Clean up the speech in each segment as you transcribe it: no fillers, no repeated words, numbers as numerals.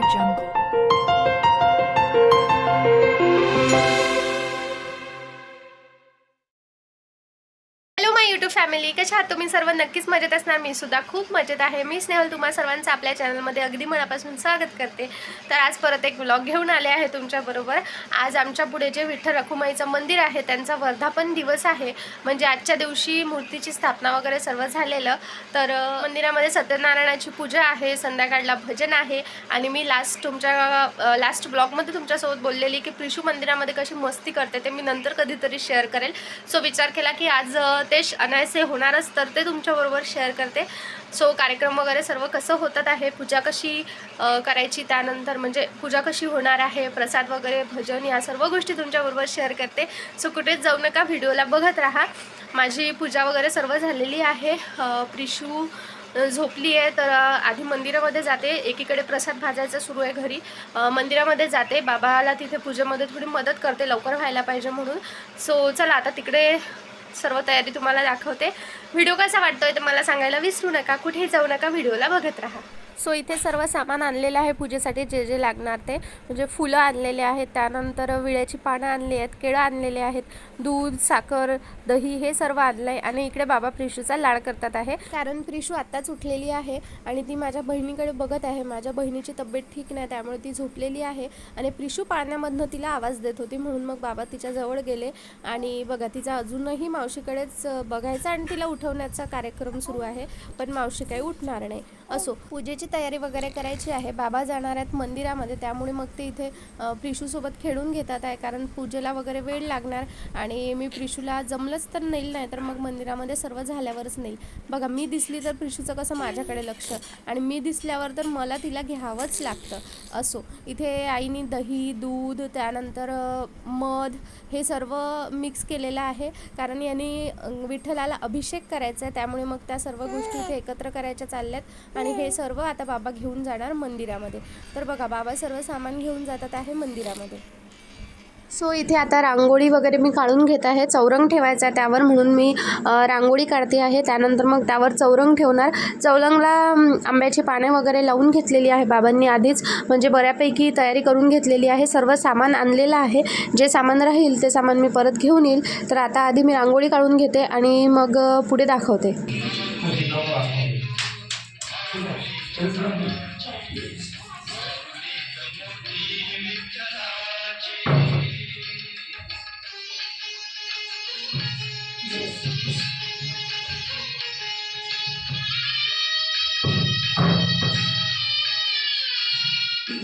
jungle. Hello माय YouTube family, कशा आहात तुम्ही सर्व? नक्कीच मजेत असणार. मी सुद्धा खूप मजेत आहे. मी स्नेहल तुम्हा सर्वांचं आपल्या चॅनलमध्ये अगदी मनापासून स्वागत करते. तर आज परत एक व्लॉग घेऊन आले आहे तुमच्याबरोबर. आज आमच्या पुढे जे विठ्ठल रखुमाईचं मंदिर आहे त्यांचा वर्धापन दिवस आहे. म्हणजे आजच्या दिवशी मूर्तीची स्थापना वगैरे सर्व झालेलं. तर मंदिरामध्ये सत्यनारायणाची पूजा आहे, संध्याकाळला भजन आहे. आणि मी लास्ट ब्लॉगमध्ये तुमच्यासोबत बोललेली की प्रिशू मंदिरामध्ये कशी मस्ती करते ते मी नंतर कधीतरी शेअर करेल. सो विचार केला की आज ते अनायसे होणारच, तर ते तुमच्याबरोबर शेअर करते. सो कार्यक्रम वगैरे सर्व कसं होतात आहे, पूजा कशी करायची, त्यानंतर म्हणजे पूजा कशी होणार आहे, प्रसाद वगैरे, भजन, या सर्व गोष्टी तुमच्याबरोबर शेअर करते. सो कुठेच जाऊ नका, व्हिडिओला बघत राहा. माझी पूजा वगैरे सर्व झालेली आहे. प्रिशू झोपली आहे, तर आधी मंदिरामध्ये जाते. एकीकडे प्रसाद भाजायचा सुरू आहे घरी. मंदिरामध्ये जाते, बाबाला तिथे पूजेमध्ये थोडी मदत करते, लवकर व्हायला पाहिजे म्हणून. सो चला आता तिकडे सर्व तयारी तुम्हाला दाखवते. व्हिडिओ कसा वाटतोय ते मला सांगायला विसरू नका. कुठेही जाऊ नका, व्हिडिओला बघत राहा. सो इथे सर्व सामान आणलेलं आहे पूजेसाठी, जे जे लागणार ते. म्हणजे फुलं आणलेले आहेत, त्यानंतर विड्याची पानं आणली आहेत, केळं आणलेले आहेत, दूध, साखर, दही हे सर्व आणलं आहे. आणि इकडे बाबा प्रिशूचा लाड करतात आहे, कारण प्रिशू आत्ताच उठलेली आहे आणि ती माझ्या बहिणीकडे बघत आहे. माझ्या बहिणीची तब्येत ठीक नाही, त्यामुळे ती झोपलेली आहे आणि प्रिशू पाण्यामधनं तिला आवाज देत होती, म्हणून मग बाबा तिच्या जवळ गेले. आणि बघा, तिचा अजूनही मावशीकडेच बघायचा आणि तिला उठवण्याचा कार्यक्रम सुरू आहे, पण मावशी काही उठणार नाही. असो, पूजेची तयारी वगैरे करायची आहे. बाबा जाणार आहेत मंदिरामध्ये, त्यामुळे मग ते इथे प्रिशूसोबत खेळून घेतात आहे, कारण पूजेला वगैरे वेळ लागणार. आणि मी प्रिशूला जमलंच तर नेईल, नाही तर मग मंदिरामध्ये सर्व झाल्यावरच नेईल. बघा, मी दिसली तर प्रिशूचं कसं माझ्याकडे लक्ष, आणि मी दिसल्यावर तर मला तिला घ्यावंच लागतं. असो, इथे आईने दही, दूध, त्यानंतर मध हे सर्व मिक्स केलेलं आहे, कारण यांनी विठ्ठलाला अभिषेक करायचा आहे, त्यामुळे मग त्या सर्व गोष्टी इथे एकत्र करायच्या चालल्यात. आणि हे सर्व आता बाबा घेऊन जाणार मंदिरामध्ये. तर बघा, बाबा सर्व सामान घेऊन जातात आहे मंदिरामध्ये. सो इथे आता रांगोळी वगैरे मी काढून घेत आहे. चौरंग ठेवायचा आहे त्यावर, म्हणून मी रांगोळी काढते आहे. त्यानंतर मग त्यावर चौरंग ठेवणार. चौरंगला आंब्याची पाने वगैरे लावून घेतलेली आहे बाबांनी आधीच, म्हणजे बऱ्यापैकी तयारी करून घेतलेली आहे. सर्व सामान आणलेलं आहे. जे सामान राहील ते सामान मी परत घेऊन येईल. तर आता आधी मी रांगोळी काढून घेते आणि मग पुढे दाखवते.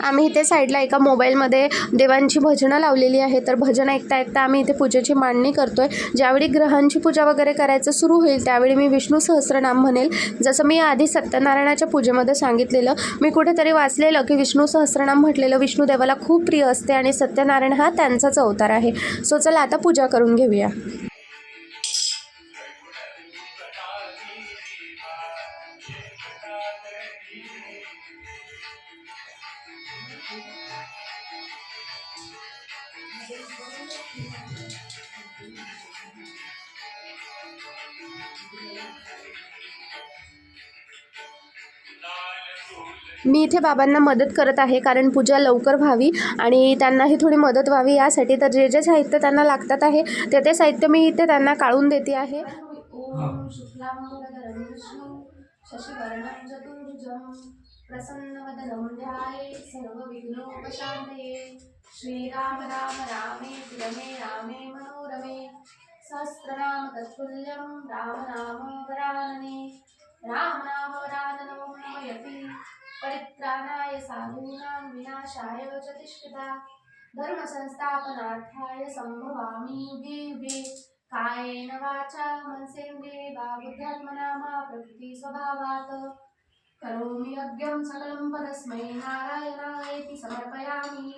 आम्ही इथे साईडला एका मोबाईलमध्ये देवांची भजनं लावलेली आहे, तर भजन ऐकता ऐकता आम्ही इथे पूजेची मांडणी करतोय. ज्यावेळी ग्रहांची पूजा वगैरे करायचं सुरू होईल त्यावेळी मी विष्णू सहस्रनाम म्हणेल. जसं मी आधी सत्यनारायणाच्या पूजेमध्ये सांगितलेलं, मी कुठेतरी वाचलेलं की विष्णू सहस्रनाम म्हटलेलं विष्णुदेवाला खूप प्रिय असते आणि सत्यनारायण हा त्यांचाच अवतार आहे. सो चला आता पूजा करून घेऊया. मी इथे बाबांना मदत करत आहे, कारण पूजा लवकर व्हावी आणि त्यांनाही थोडी मदत व्हावी यासाठी. तर जे जे साहित्य त्यांना लागतात आहे ते साहित्य मी इथे त्यांना काढून देते आहे. ओम शुक्लांबरधरं विष्णू शशिवर्णं चतुर्भुजं प्रसन्नवदनं ध्यायेत् सर्वविघ्नोपशान्तये. श्रीराम राम रामेति रमे रामे मनोरमे सहस्रनाम तत्तुल्यं राम नाम वरानने. राम नाम वराननो नमयति परित्राणाय साधूनां विनाशाय च दुष्कृता धर्मसंस्थापनार्थाय संभवामि युगे युगे. कायेन वाचा मनसेन्द्रियैर्वा बुद्ध्यात्मना वा प्रकृति स्वभावात् करोमि यज्ञं सकलं परस्मै नारायणायेति समर्पयामि.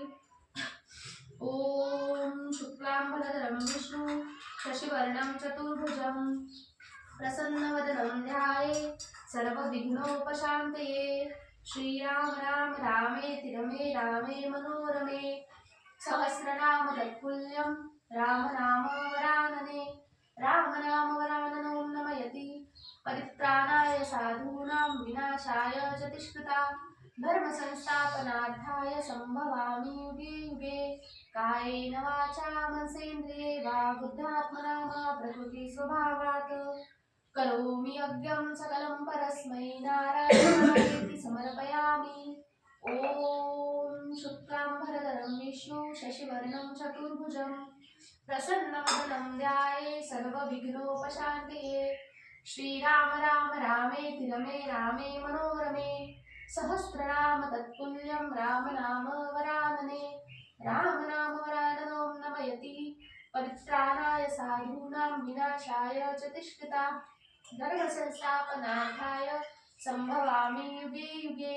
ओम शुक्लांबरधरं विष्णु शशिवर्णं चतुर्भुजं प्रसन्नवदनं ध्यायेत् सर्वविघ्नोपशान्तये. श्रीराम राम रामेति रमे रामे मनोरमे सहस्रनाम तत्तुल्यं राम नाम वरानने. राम नाम वराननो नमयति परित्राणाय साधूनां विनाशाय च दुष्कृता धर्मसंस्थापनार्थाय सम्भवामि युगे युगे कायेन वाचा मनसेन्द्रिये वा बुद्ध्यात्मना वा प्रकृतिस्वभावात् करोमि यज्ञं सकलं परस्मै नारायणायेति समर्पयामि। ॐ शुक्लाम्बरधरं विष्णु शशिवर्णं चतुर्भुजं प्रसन्नवदनं ध्याये सर्वविघ्नोपशान्तये। श्रीराम राम रामेति रमे रामे मनोरमे सहस्रनाम तत्तुल्यं राम नाम वरानने। राम नाम वराननो नमयति परित्राणाय साधूनां विनाशाय च तिष्ठिता धर्मसंस्थापनार्थाय सम्भवामि युगे युगे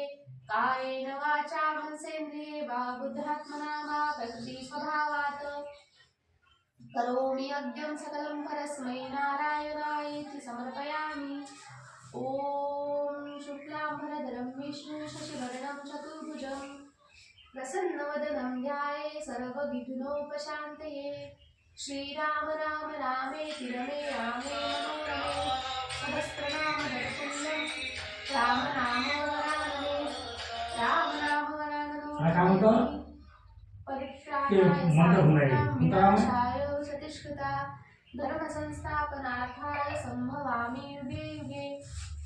कायेन वाचा मनसेन्द्रिये वा बुद्ध्यात्मना वा प्रकृतिस्वभावात् करोमि यज्ञं सकलं परस्मै नारायणायेति समर्पयामि। ॐ शुक्लाम्बरधरं विष्णु शशिवर्णं चतुर्भुजं प्रसन्नवदनं ध्याये सर्वविघ्नोपशान्तये। श्रीराम राम रामेति रमे रामे मनोरमे सहस्रनाम तत्तुल्यं राम नाम वरानने। राम नाम वराननो परित्राणाय विनाशाय च तिष्ठिता धर्मसंस्थापनार्थाय सम्भवामि युगे युगे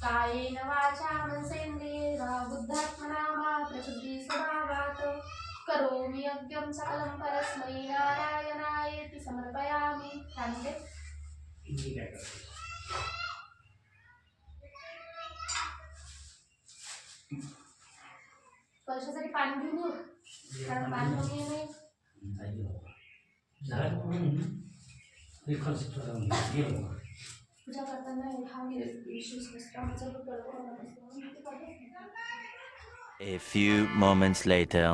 कायेन वाचा मनसेन्द्रिये वा बुद्ध्यात्मना वा प्रकृतिस्वभावात् करोमि यज्ञं सकलं परस्मै नारायणायेति समर्पयामि। कशासाठी पाणी घेऊन येऊ? कारण पाणी घेऊन ये पूजा करताना हा A few moments later.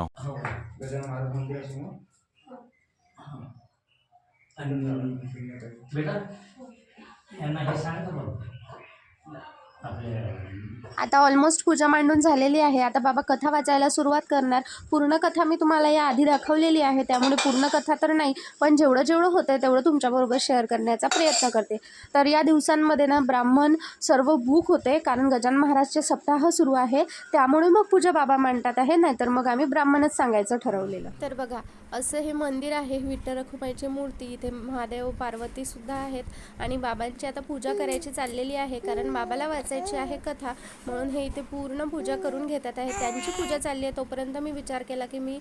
आता ऑलमोस्ट पूजा मांडून झालेली आहे। आता बाबा कथा वाचायला सुरुवात करणार। पूर्ण कथा मी तुम्हाला या आधी दाखवलेली आहे, त्यामुळे पूर्ण कथा तर नाही, पण जेवढं जेवढं होतं तेवढं तुमच्याबरोबर शेअर करण्याचा प्रयत्न करते। तर या दिवसांमध्ये ना ब्राह्मण सर्व भूक होते, कारण गजानन महाराजचे सप्ताह सुरू आहे, त्यामुळे मग पूजा बाबा मांडतात आहे, नाहीतर मग आम्ही ब्राह्मणच सांगायचं ठरवलेलं। तर बघा असं हे मंदिर आहे, विठ्ठल रखुमाईची मूर्ती, इथे महादेव पार्वती सुद्धा आहेत आणि बाबांची आता पूजा करायची चाललेली आहे, कारण बाबाला वाचायची आहे कथा, म्हणून हे इथे पूर्ण पूजा करून घेतात आहे। त्यांची पूजा चालली आहे, तोपर्यंत मी विचार केला की मी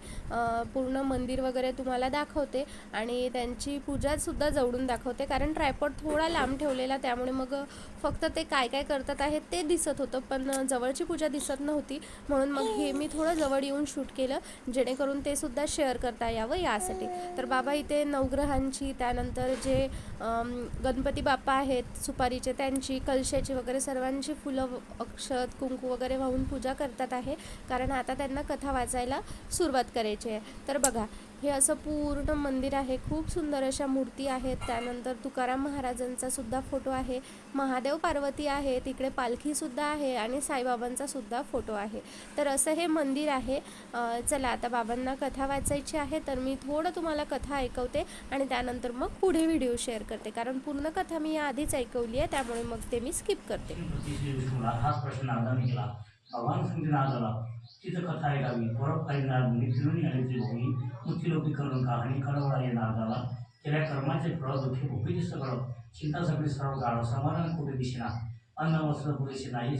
पूर्ण मंदिर वगैरे तुम्हाला दाखवते आणि त्यांची पूजासुद्धा जवळून दाखवते, कारण ट्रायपॉड थोडा लांब ठेवलेला, त्यामुळे मग फक्त ते काय काय करतात आहे ते दिसत होतं, पण जवळची पूजा दिसत नव्हती, म्हणून मग हे मी थोडं जवळ येऊन शूट केलं, जेणेकरून ते सुद्धा शेअर करता यावं यासाठी। तर बाबा इथे नवग्रहांची, त्यानंतर जे गणपती बाप्पा आहेत सुपारीचे, त्यांची, कलशाची वगैरे सर्वांची फुलं, अक्षत, कुंकू वगैरे वाहून पूजा करतात आहे, कारण आता त्यांना कथा वाचायला सुरुवात करायची आहे। तर बघा हे असं पूर्ण मंदिर आहे, खूप सुंदर अशा मूर्ती आहेत, त्यानंतर तुकाराम महाराजांचा सुद्धा फोटो आहे, महादेव पार्वती आहे, तिकडे पालखीसुद्धा आहे आणि साईबाबांचा सुद्धा फोटो आहे। तर असं हे मंदिर आहे। चला आता बाबांना कथा वाचायची आहे, तर मी थोडं तुम्हाला कथा ऐकवते आणि त्यानंतर मग पुढे व्हिडिओ शेअर करते, कारण पूर्ण कथा मी आधीच ऐकवली आहे, त्यामुळे मग ते मी स्किप करते। भगवान संगीनाथाला तिथं कथा ऐकावी, परोपकारी नारदमुनी फिरून आलेचे भोगी मुक्तिलोकी करून कहाणी कळवळा या नारदाला केल्या कर्माचे फळ दुःखी भोगीचे सगळं चिंता सगळी सर्व काळ समाधान कुठे दिसेना, अन्न वस्त्र पुरेसे नाही,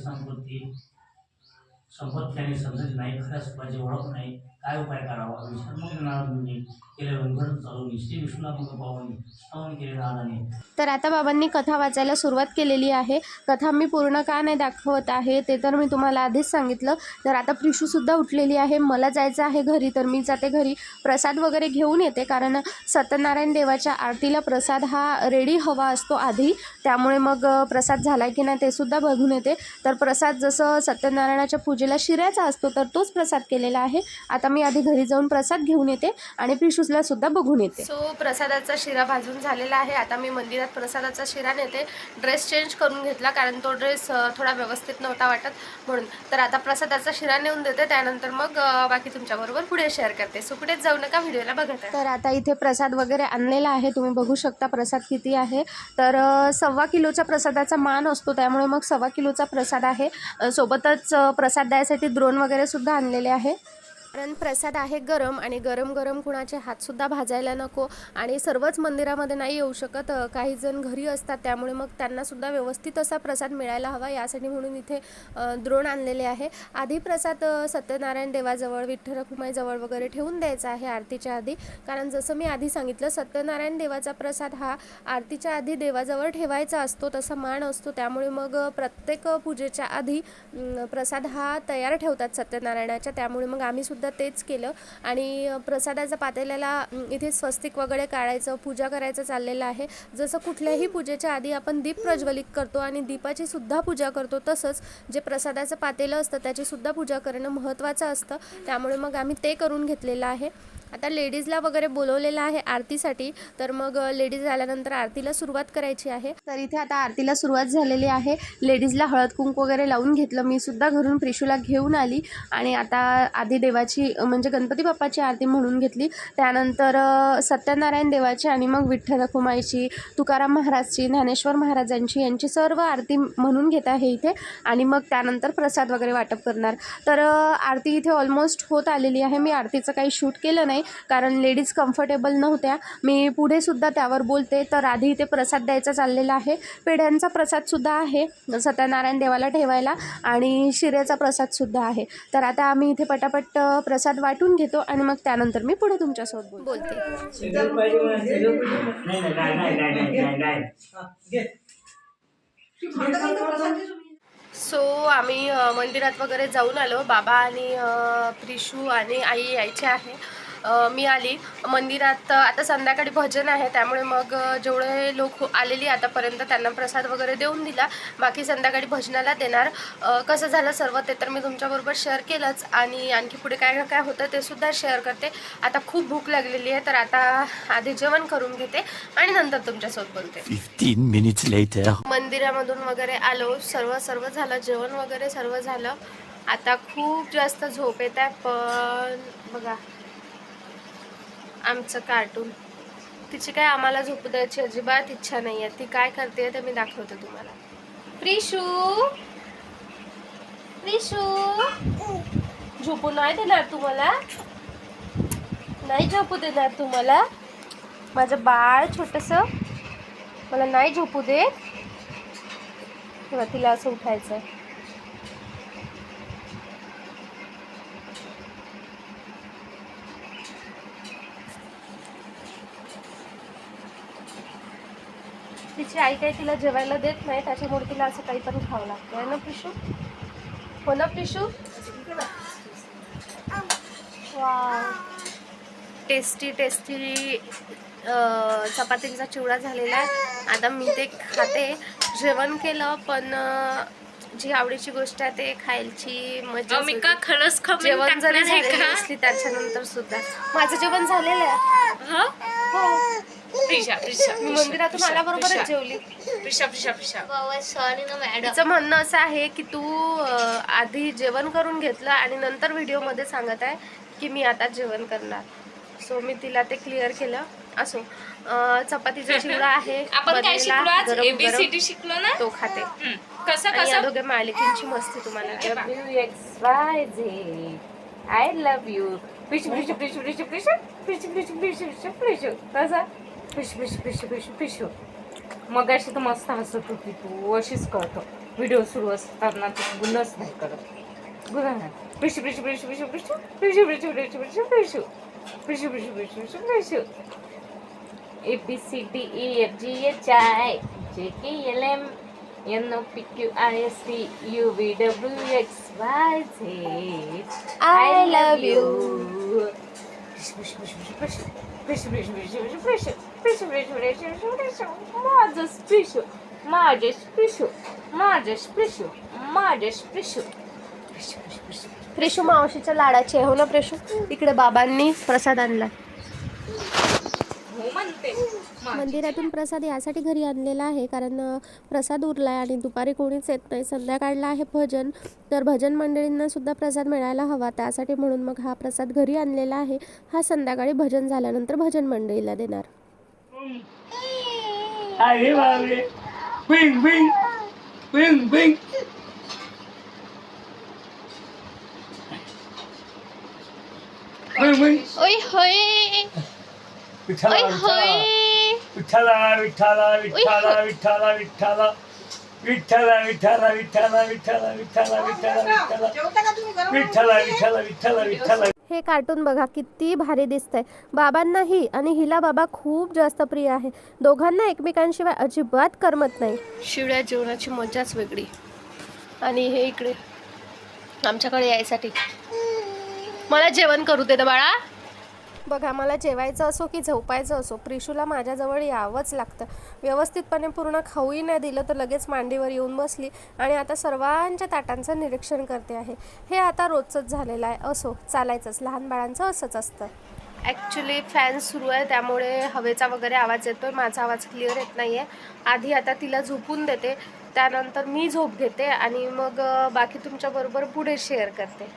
संपत्ती आणि समजत नाही, खऱ्या सुखाची ओळख नाही, काय उपाय करावा विचार मग नारदमुनी केले रंगड चालून श्री विष्णूला मग पावनी श्रावण केले नारदाने। तर आता बाबांनी कथा वाचायला सुरुवात केलेली आहे। कथा मी पूर्ण का नाही दाखवत आहे ते तर मी तुम्हाला आधीच सांगितलं। तर आता प्रिशूसुद्धा उठलेली आहे, मला जायचं आहे घरी, तर मी जाते घरी, प्रसाद वगैरे घेऊन येते, कारण सत्यनारायण देवाच्या आरतीला प्रसाद हा रेडी हवा असतो आधी, त्यामुळे मग प्रसाद झाला की नाही ते सुद्धा बघून येते। तर प्रसाद जसं सत्यनारायणाच्या पूजेला शिऱ्याचा असतो, तर तोच प्रसाद केलेला आहे। आता मी आधी घरी जाऊन प्रसाद घेऊन येते आणि प्रिशूसला सुद्धा बघून येते. सो प्रसादाचा शिरा भाजून झालेला आहे. आता मी मंदिरात प्रसादाचा शिरा नेते. ड्रेस चेंज करून घेतला कारण तो ड्रेस थोडा व्यवस्थित नव्हता वाटत म्हणून. तर आता प्रसादाचा शिरा नेऊन देते, त्यानंतर मग बाकी तुमच्याबरोबर पुढे शेअर करते. सो कुठेच जाऊ नका, व्हिडिओला बघत आहे. तर आता इथे प्रसाद वगैरे आणलेला आहे, तुम्ही बघू शकता प्रसाद किती आहे. तर 1.25 किलोचा प्रसादाचा मान असतो, त्यामुळे मग 1.25 किलोचा प्रसाद आहे. सोबतच प्रसाद द्यायसाठी द्रोण वगैरे सुद्धा आणलेले आहे. कारण प्रसाद आहे गरम आणि गरम गरम कुणाचे हातसुद्धा भाजायला नको आणि सर्वच मंदिरामध्ये नाही येऊ शकत. काही जण घरी असतात, त्यामुळे मग त्यांनासुद्धा व्यवस्थित असा प्रसाद मिळायला हवा, यासाठी म्हणून इथे द्रोण आणलेले आहे. आधी प्रसाद सत्यनारायण देवाजवळ, विठ्ठल रखुमाईजवळ वगैरे ठेवून द्यायचा आहे आरतीच्या आधी. कारण जसं मी आधी सांगितलं, सत्यनारायण देवाचा प्रसाद हा आरतीच्या आधी देवाजवळ ठेवायचा असतो, तसा मान असतो. त्यामुळे मग प्रत्येक पूजेच्या आधी प्रसाद हा तयार ठेवतात सत्यनारायणाच्या. त्यामुळे मग आम्ही सुद्धा तेच केलं आणि प्रसादाच्या पातेल्याला इथे स्वस्तिक वगैरे काढायचं, पूजा करायचं चाललेलं आहे. जसं कुठल्याही पूजेच्या आधी आपण दीप प्रज्वलित करतो आणि दीपाची सुद्धा पूजा करतो, तसंच जे प्रसादाचं पातेलं असतं त्याची सुद्धा पूजा करणं महत्त्वाचं असतं. त्यामुळे मग आम्ही ते करून घेतलेलं आहे. आता लेडीजला वगैरे बोलवलेलं आहे आरतीसाठी, तर मग लेडीज आल्यानंतर आरतीला सुरुवात करायची आहे. तर इथे आता आरतीला सुरुवात झालेली आहे. लेडीजला हळद कुंकू वगैरे लावून घेतलं. मी सुद्धा घरून प्रिशूला घेऊन आली आणि आता आधी देवाची म्हणजे गणपती बाप्पाची आरती म्हणून घेतली, त्यानंतर सत्यनारायण देवाची आणि मग विठ्ठल रखुमाईची, तुकाराम महाराजची, ज्ञानेश्वर महाराजांची, यांची सर्व आरती म्हणून घेत आहे इथे. आणि मग त्यानंतर प्रसाद वगैरे वाटप करणार. तर आरती इथे ऑलमोस्ट होत आलेली आहे. मी आरतीचं काही शूट केलं नाही कारण लेडीज कम्फर्टेबल नव्हत्या. मी पुढे सुद्धा त्यावर बोलते. तर आधी इथे प्रसाद द्यायचा चाललेला आहे. पेढ्यांचा प्रसादसुद्धा आहे सत्यनारायण देवाला ठेवायला आणि शिऱ्याचा प्रसादसुद्धा आहे. तर आता आम्ही इथे पटापट प्रसाद वाटून घेतो आणि मग त्यानंतर मी पुढे तुमच्यासोबत बोलते. सो आम्ही मंदिरात वगैरे जाऊन आलो. बाबा आणि प्रिशू आणि आई यायचे आहे. मी आली मंदिरात. आता संध्याकाळी भजन आहे, त्यामुळे मग जेवढे लोक आलेली आतापर्यंत त्यांना प्रसाद वगैरे देऊन दिला. बाकी संध्याकाळी भजनाला देणार. कसं झालं सर्व ते तर मी तुमच्याबरोबर शेअर केलंच आणि आणखी पुढे काय काय होतं ते सुद्धा शेअर करते. आता खूप भूक लागलेली आहे, तर आता आधी जेवण करून घेते आणि नंतर तुमच्यासोबत बोलते. 15 minutes later. मंदिरामधून वगैरे आलो, सर्व झालं, जेवण वगैरे सर्व झालं. आता खूप जास्त झोप येत आहे. पण बघा आमचं कार्टून, तिची काय आम्हाला झोपू द्यायची अजिबात इच्छा नाही आहे. ती काय करते ते मी दाखवते तुम्हाला. प्रिशू झोपू नाही देणार तुम्हाला, नाही झोपू देणार तुम्हाला. माझं बाळ छोटंसं मला नाही झोपू देत. तेव्हा तिला असं उठायचं. तिची आई काही तिला जेवायला देत नाही, त्याच्यामुळे तिला असं काही पण खावं लागतं. आहे ना प्रिशू? हो ना प्रिशू? वाव, टेस्टी चपातींचा चिवडा झालेला आहे. आता मी ते खाते. जेवण केलं, पण जी आवडीची गोष्ट आहे ते खायची मजा. जेवण जरी झालेली असली त्याच्यानंतर सुद्धा माझं जेवण झालेलं आहे. मी मंदिरातून आल्याबरोबरच जेवली. तिचं म्हणणं असं आहे की तू आधी जेवण करून घेतलं आणि नंतर व्हिडिओमध्ये सांगत आहे की मी आता जेवण करणार. सो मी तिला ते क्लिअर केलं. असो, चपातीचा चिवडा आहे, आपण काय शिकलो आज? ABCD शिकलो ना, तो खाते. कसं दोघे मालिकेची मस्ती तुम्हाला. आय लव्ह यू पिशू पिशू पिशू पिशू पिशू पिशू पिशू पिशू पिशू पिशू तसा पिशू पिशू पिशू पिशू पिशू. मग अशी तर मस्त हसत होती तू. अशीच करतो व्हिडिओ सुरू असताना, तू गुन्हाच नाही करत. गुन्हा नाही. पिशू पिशू पिशू पिशू पिशू पिशू पिशू पिशू पिशू पिशू पिशू पिशू पिशू पिशू पिशू. ABCDEFGHI JKLM NOPQRST UVWXYZ. I love you. Prishu मावशीच्या लाडाची आहे हो ना प्रिशू. इकडे बाबांनी प्रसाद आणला. हो म्हणते. मंदिरातून प्रसाद यासाठी घरी आणलेला आहे कारण प्रसाद उरला आहे आणि दुपारी कोणीच येत नाही. संध्याकाळला आहे भजन, तर भजन मंडळींना सुद्धा प्रसाद मिळायला हवा, त्यासाठी म्हणून मग हा प्रसाद घरी आणलेला आहे. हा संध्याकाळी भजन झाल्यानंतर भजन मंडळीला देणार. अरे बापरे, बिंग बिंग बिंग बिंग. बिंग बिंग. ओय होय, विठ्ठला ओय होय. विठ्ठला विठ्ठला विठ्ठला विठ्ठला विठ्ठला विठ्ठला विठ्ठला विठ्ठला विठ्ठला विठ्ठला विठ्ठला विठ्ठला विठ्ठला विठ्ठला विठ्ठला. हे कार्टून बघा किती भारी दिसतंय. बाबांनाही आणि हिला बाबा खूप जास्त प्रिय आहे. दोघांना एकमेकांशिवाय अजिबात करमत नाही. शिवड्या जेवणाची मजाच वेगळी. आणि हे इकडे आमच्याकडे यायसाठी मला जेवण करू दे ना बाळा. बघा, मला जेवायचं असो की झोपायचं असो, प्रिशूला माझ्याजवळ यावंच लागतं. व्यवस्थितपणे पूर्ण खाऊही नाही दिलं तर लगेच मांडीवर येऊन बसली आणि आता सर्वांच्या ताटांचं निरीक्षण करते आहे. हे आता रोजचंच झालेलं आहे. असो, चालायचंच, लहान बाळांचं असंच असतं. ॲक्च्युली फॅन सुरू आहे त्यामुळे हवेचा वगैरे आवाज येतो आहे. माझा आवाज क्लिअर येत नाही आहे. आधी आता तिला झोपून देते, त्यानंतर मी झोप घेते आणि मग बाकी तुमच्याबरोबर पुढे शेअर करते.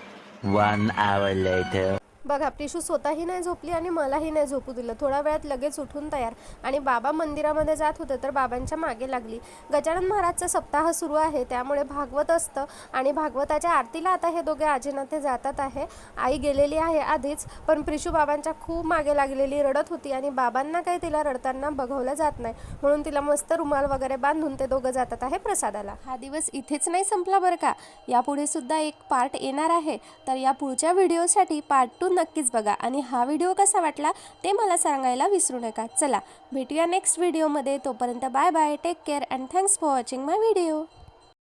1 hour later. बघा, प्रिशू स्वतःही नाही झोपली आणि मलाही नाही झोपू दिलं. थोड्या वेळात लगेच उठून तयार आणि बाबा मंदिरामध्ये जात होते तर बाबांच्या मागे लागली. गजानन महाराजचा सप्ताह सुरू आहे त्यामुळे भागवत असतं आणि भागवताच्या आरतीला आता हे दोघे आजीनाथे जातात आहे. आई गेलेली आहे आधीच, पण प्रिशू बाबांच्या खूप मागे लागलेली, रडत होती आणि बाबांना काही तिला रडताना बघवलं जात नाही म्हणून तिला मस्त रुमाल वगैरे बांधून ते दोघं जातात आहे प्रसादाला. हा दिवस इथेच नाही संपला बरं का, यापुढे सुद्धा एक पार्ट येणार आहे. तर या पुढच्या व्हिडिओसाठी पार्ट 2 नक्कीच बघा आणि हा व्हिडिओ कसा वाटला ते मला सांगायला विसरू नका. चला भेटूया नेक्स्ट व्हिडिओमध्ये. तोपर्यंत bye bye, take care and thanks for watching my video.